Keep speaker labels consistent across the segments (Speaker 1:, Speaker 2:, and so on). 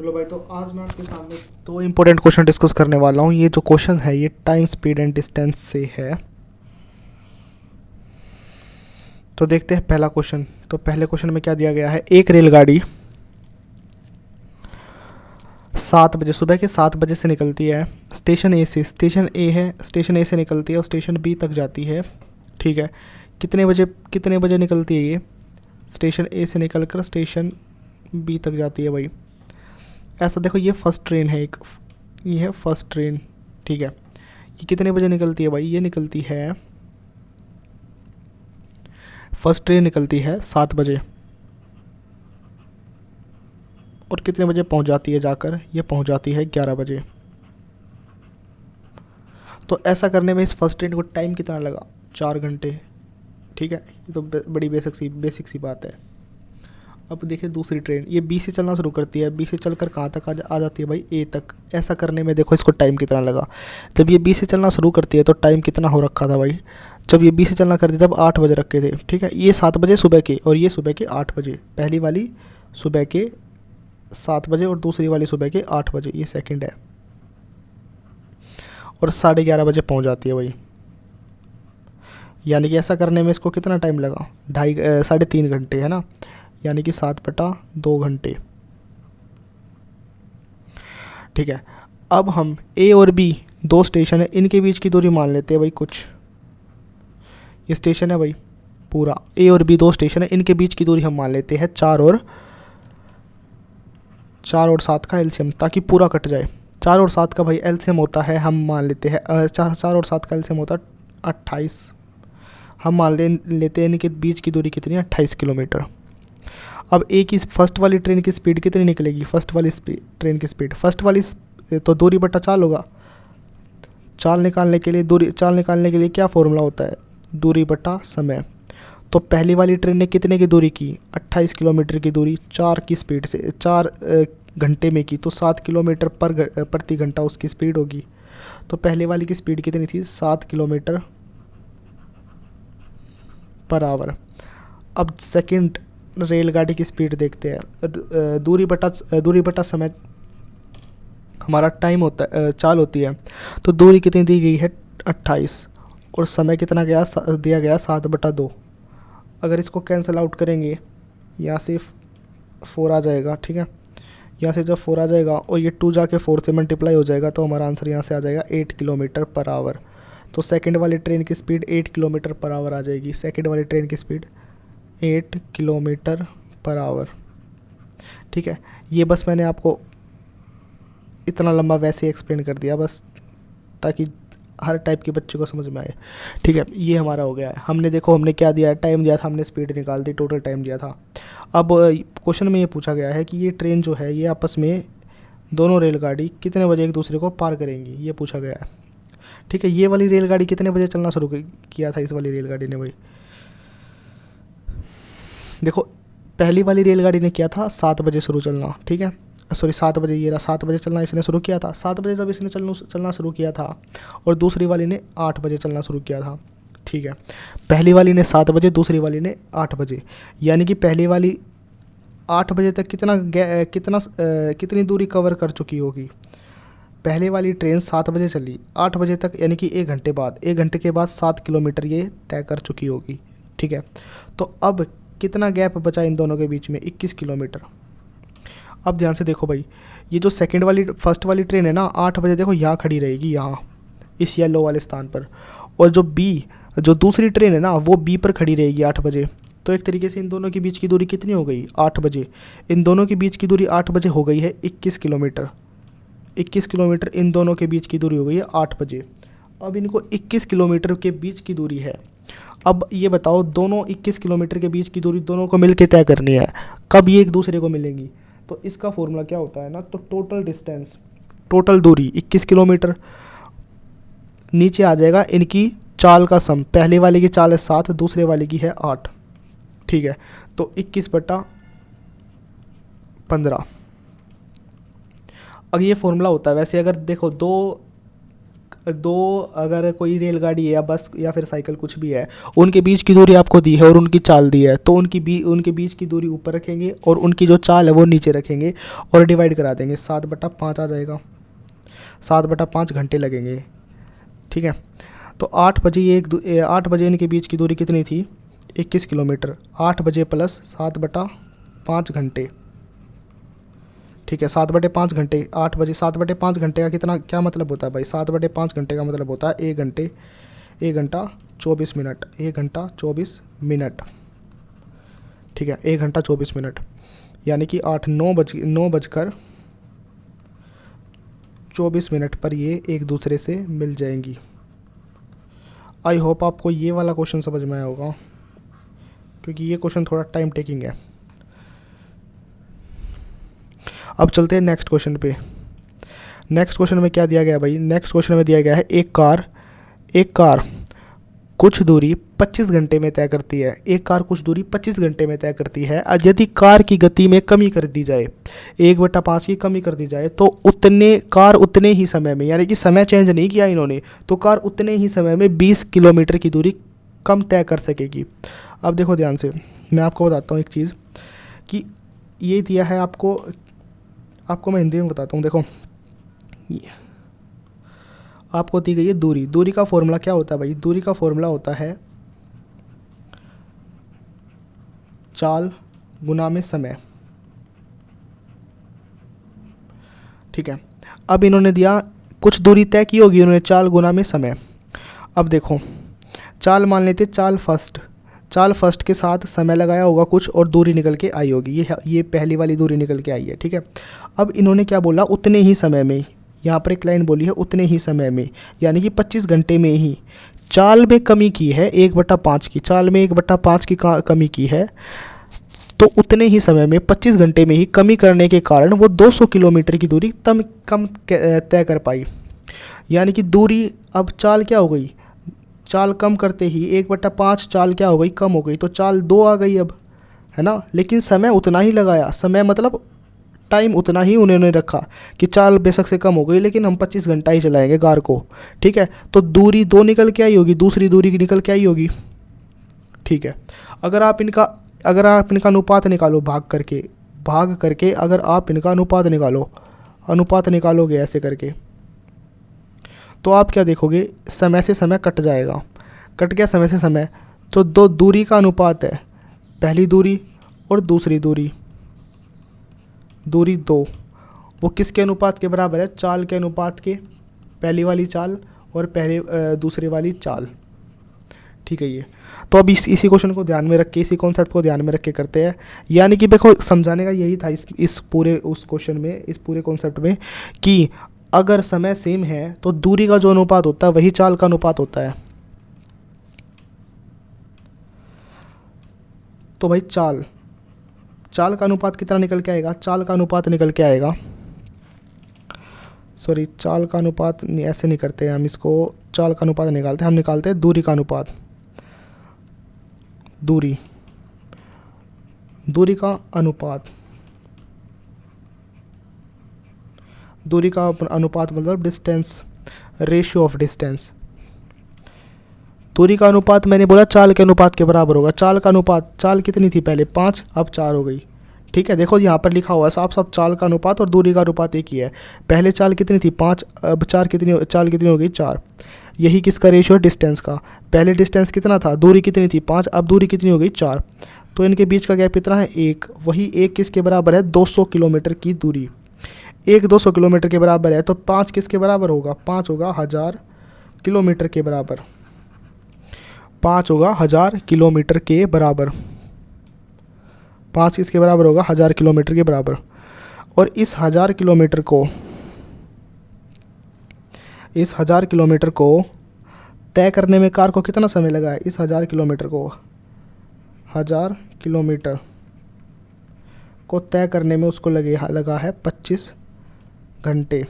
Speaker 1: Hello भाई, तो आज मैं आपके सामने दो इम्पोर्टेंट क्वेश्चन डिस्कस करने वाला हूँ। ये जो क्वेश्चन है ये टाइम, स्पीड एंड डिस्टेंस से है। तो देखते हैं पहला क्वेश्चन। तो पहले क्वेश्चन में क्या दिया गया है, एक रेलगाड़ी 7 बजे, सुबह के 7 बजे से निकलती है स्टेशन ए से। स्टेशन ए है, स्टेशन ए से निकलती है और स्टेशन बी तक जाती है। ठीक है, कितने बजे निकलती है ये, स्टेशन ए से निकल कर स्टेशन बी तक जाती है भाई। ऐसा देखो, ये फर्स्ट ट्रेन है एक, ये है फर्स्ट ट्रेन। ठीक है, ये कितने बजे निकलती है भाई, ये निकलती है, फर्स्ट ट्रेन निकलती है 7 बजे। और कितने बजे पहुंच जाती है जाकर, ये पहुंच जाती है 11 बजे। तो ऐसा करने में इस फर्स्ट ट्रेन को टाइम कितना लगा, 4 घंटे। ठीक है, ये तो बड़ी बेसिक सी बात है। अब देखिए दूसरी ट्रेन, ये बी से चलना शुरू करती है, बी से चलकर कहाँ तक आ जाती है भाई, ए तक। ऐसा करने में देखो इसको टाइम कितना लगा। जब ये बी से चलना शुरू करती है तो टाइम कितना हो रखा था भाई, जब ये बी से चलना करती जब 8 बजे रखे थे। ठीक है, ये 7 बजे सुबह के और ये सुबह के 8 बजे। पहली वाली सुबह के 7 बजे और दूसरी वाली सुबह के 8 बजे, ये सेकंड है। और 11:30 बजे पहुंच जाती है भाई। यानी कि ऐसा करने में इसको कितना टाइम लगा, 3.5 घंटे है ना, यानी कि 7/2 घंटे। ठीक है, अब हम ए और बी दो स्टेशन है, इनके बीच की दूरी मान लेते हैं भाई कुछ। ये स्टेशन है भाई पूरा, ए और बी दो स्टेशन है, इनके बीच की दूरी हम मान लेते हैं 4 और 7 का एलसीएम, ताकि पूरा कट जाए। 4 और 7 का भाई एलसीएम होता है, हम मान लेते हैं 4 और 7 का एलसीएम होता है 28। हम मान लेते हैं इनके बीच की दूरी कितनी है, 28 किलोमीटर। अब ए की फर्स्ट वाली ट्रेन की स्पीड कितनी निकलेगी, ट्रेन की स्पीड, तो दूरी बटा चाल होगा। चाल निकालने के लिए क्या फॉर्मूला होता है, दूरी बटा समय। तो पहली वाली ट्रेन ने कितने की दूरी की, 28 किलोमीटर की दूरी 4 की स्पीड से, 4 घंटे में की, तो 7 किलोमीटर प्रति घंटा उसकी स्पीड होगी। तो पहले वाली की स्पीड कितनी थी, 7 किलोमीटर पर आवर। अब सेकंड रेलगाड़ी की स्पीड देखते हैं। दूरी बटा समय हमारा टाइम होता है, चाल होती है। तो दूरी कितनी दी गई है, 28, और समय कितना दिया गया 7/2। अगर इसको कैंसिल आउट करेंगे, यहाँ से 4 आ जाएगा। ठीक है, यहाँ से जब 4 आ जाएगा और ये 2 जाके 4 से मल्टीप्लाई हो जाएगा, तो हमारा आंसर यहाँ से आ जाएगा 8 किलोमीटर पर आवर। तो सेकंड वाली ट्रेन की स्पीड 8 किलोमीटर पर आवर आ जाएगी। सेकंड वाली ट्रेन की स्पीड 8 किलोमीटर पर आवर। ठीक है, ये बस मैंने आपको इतना लंबा वैसे ही एक्सप्लेन कर दिया, बस ताकि हर टाइप के बच्चे को समझ में आए। ठीक है, ये हमारा हो गया है। हमने क्या दिया है, टाइम दिया था, हमने स्पीड निकाल दी, टोटल टाइम दिया था। अब क्वेश्चन में ये पूछा गया है कि ये ट्रेन जो है ये आपस में दोनों रेलगाड़ी कितने बजे एक दूसरे को पार करेंगी, ये पूछा गया है। ठीक है, ये वाली रेलगाड़ी कितने बजे चलना शुरू किया था, इस वाली रेलगाड़ी ने भाई, देखो पहली वाली रेलगाड़ी ने किया था 7 बजे शुरू चलना। ठीक है, सॉरी 7 बजे, ये रहा 7 बजे चलना इसने शुरू किया था। 7 बजे जब इसने चलना शुरू किया था, और दूसरी वाली ने 8 बजे चलना शुरू किया था। ठीक है, पहली वाली ने 7 बजे, दूसरी वाली ने 8 बजे, यानी कि पहली वाली 8 बजे तक कितनी दूरी कवर कर चुकी होगी। पहले वाली ट्रेन 7 बजे चली, 8 बजे तक, यानी कि 1 घंटे बाद, 1 घंटे के बाद 7 किलोमीटर ये तय कर चुकी होगी। ठीक है, तो अब कितना गैप बचा इन दोनों के बीच में, 21 किलोमीटर। अब ध्यान से देखो भाई, ये जो फर्स्ट वाली ट्रेन है ना, 8 बजे देखो यहाँ खड़ी रहेगी, यहाँ इस येलो वाले स्थान पर। और जो दूसरी ट्रेन है ना, वो बी पर खड़ी रहेगी 8 बजे। तो एक तरीके से इन दोनों के बीच की दूरी कितनी हो गई, 8 बजे। इन दोनों के बीच की दूरी 8 बजे हो गई है 21 किलोमीटर। 21 किलोमीटर इन दोनों के बीच की दूरी हो गई है 8 बजे। अब इनको 21 किलोमीटर के बीच की दूरी है। अब ये बताओ, दोनों 21 किलोमीटर के बीच की दूरी दोनों को मिलकर तय करनी है, कब ये एक दूसरे को मिलेंगी। तो इसका फॉर्मूला क्या होता है ना, तो टोटल दूरी 21 किलोमीटर, नीचे आ जाएगा इनकी चाल का सम। पहले वाले की चाल है 7, दूसरे वाले की है 8। ठीक है, तो 21/15। अब ये फॉर्मूला होता है। वैसे अगर देखो, दो दो, अगर कोई रेलगाड़ी है या बस या फिर साइकिल कुछ भी है, उनके बीच की दूरी आपको दी है और उनकी चाल दी है, तो उनके बीच की दूरी ऊपर रखेंगे और उनकी जो चाल है वो नीचे रखेंगे और डिवाइड करा देंगे, 7/5 आ जाएगा। 7/5 घंटे लगेंगे, ठीक है। तो 8 बजे इनके बीच की दूरी कितनी थी? 21 किलोमीटर। 8 बजे प्लस 7/5 घंटे, ठीक है। 7/5 घंटे, 8 बजे 7/5 घंटे का कितना क्या मतलब होता है भाई? 7/5 घंटे का मतलब होता है 1 घंटा 1 घंटा 24 मिनट, ठीक है। 1 घंटा 24 मिनट, यानी कि 9 बजकर 24 मिनट पर ये एक दूसरे से मिल जाएंगी। आई होप आपको ये वाला क्वेश्चन समझ में आया होगा, क्योंकि ये क्वेश्चन थोड़ा टाइम टेकिंग है। अब चलते हैं नेक्स्ट क्वेश्चन पे। नेक्स्ट क्वेश्चन में क्या दिया गया है भाई? नेक्स्ट क्वेश्चन में दिया गया है एक कार कुछ दूरी 25 घंटे में तय करती है। एक कार कुछ दूरी 25 घंटे में तय करती है। यदि कार की गति में कमी कर दी जाए, 1/5 की कमी कर दी जाए, तो कार उतने ही समय में, यानी कि समय चेंज नहीं किया इन्होंने, तो कार उतने ही समय में 20 किलोमीटर की दूरी कम तय कर सकेगी। अब देखो ध्यान से, मैं आपको बताता हूँ एक चीज़ कि ये दिया है आपको मैं हिंदी में बताता हूँ। देखो, आपको दी गई है दूरी का फॉर्मूला क्या होता है भाई? दूरी का फॉर्मूला होता है चाल गुना में समय, ठीक है। अब इन्होंने दिया कुछ दूरी तय की होगी इन्होंने, चाल गुना में समय। अब देखो, चाल मान लेते, चाल फर्स्ट के साथ समय लगाया होगा कुछ और दूरी निकल के आई होगी, ये पहली वाली दूरी निकल के आई है, ठीक है। अब इन्होंने क्या बोला? उतने ही समय में, यहाँ पर एक लाइन बोली है उतने ही समय में, यानी कि 25 घंटे में ही चाल में कमी की है 1/5 की, चाल में 1/5 की कमी की है, तो उतने ही समय में 25 घंटे में ही कमी करने के कारण वो 200 किलोमीटर की दूरी कम तय कर पाई। यानी कि दूरी, अब चाल क्या हो गई? चाल कम करते ही 1/5 चाल क्या हो गई? कम हो गई, तो चाल 2 आ गई अब, है ना। लेकिन समय उतना ही लगाया, समय मतलब टाइम उतना ही उन्होंने रखा कि चाल बेशक से कम हो गई लेकिन हम 25 घंटा ही चलाएंगे कार को, ठीक है। तो दूरी 2 निकल के आई होगी, दूसरी दूरी निकल के आई होगी, ठीक है। अगर आप इनका अनुपात निकालो भाग करके अगर आप इनका अनुपात निकालोगे ऐसे करके, तो आप क्या देखोगे? समय से समय कट जाएगा, कट गया समय से समय, तो दो दूरी का अनुपात है, पहली दूरी और दूसरी दूरी 2, वो किसके अनुपात के बराबर है? चाल के अनुपात के, पहली वाली चाल और दूसरी वाली चाल, ठीक है। ये तो अब इसी क्वेश्चन को ध्यान में रख के, इसी कॉन्सेप्ट को ध्यान में रख के करते हैं। यानी कि देखो, समझाने का यही था इस पूरे उस क्वेश्चन में, इस पूरे कॉन्सेप्ट में, कि अगर समय सेम है तो दूरी का जो अनुपात होता है वही चाल का अनुपात होता है। तो भाई चाल का अनुपात कितना निकल के आएगा? चाल का अनुपात निकल के आएगा, सॉरी, चाल का अनुपात ऐसे नहीं करते हम इसको, चाल का अनुपात निकालते हम निकालते हैं दूरी का अनुपात। दूरी का अनुपात, दूरी का अनुपात मतलब डिस्टेंस, रेशियो ऑफ डिस्टेंस। दूरी का अनुपात मैंने बोला चाल के अनुपात के बराबर होगा। चाल का अनुपात, चाल कितनी थी पहले? 5, अब 4 हो गई, ठीक है। देखो यहाँ पर लिखा हुआ है साफ साफ, चाल का अनुपात और दूरी का अनुपात एक ही है। पहले चाल कितनी थी? 5, अब चाल कितनी हो गई? 4। यही किसका रेशियो है? डिस्टेंस का। पहले डिस्टेंस कितना था? दूरी कितनी थी? 5, अब दूरी कितनी हो गई? 4। तो इनके बीच का गैप कितना है? 1। वही 1 किसके बराबर है? 200 किलोमीटर की दूरी। 1 200 किलोमीटर के बराबर है, तो 5 किसके बराबर होगा? 5 होगा 1000 किलोमीटर के बराबर। 5 होगा 1000 किलोमीटर के बराबर। 5 किसके बराबर होगा? 1000 किलोमीटर के बराबर। और इस 1000 किलोमीटर को तय करने में कार को कितना समय लगा है? इस 1000 किलोमीटर को तय करने में उसको लगा है 25 घंटे।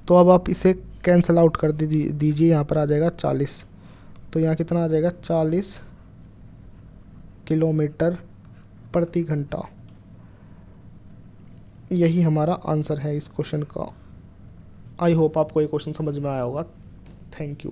Speaker 1: तो अब आप इसे कैंसिल आउट कर दीजिए, यहाँ पर आ जाएगा 40। तो यहाँ कितना आ जाएगा? 40 किलोमीटर प्रति घंटा। यही हमारा आंसर है इस क्वेश्चन का। आई होप आपको ये क्वेश्चन समझ में आया होगा। Thank you.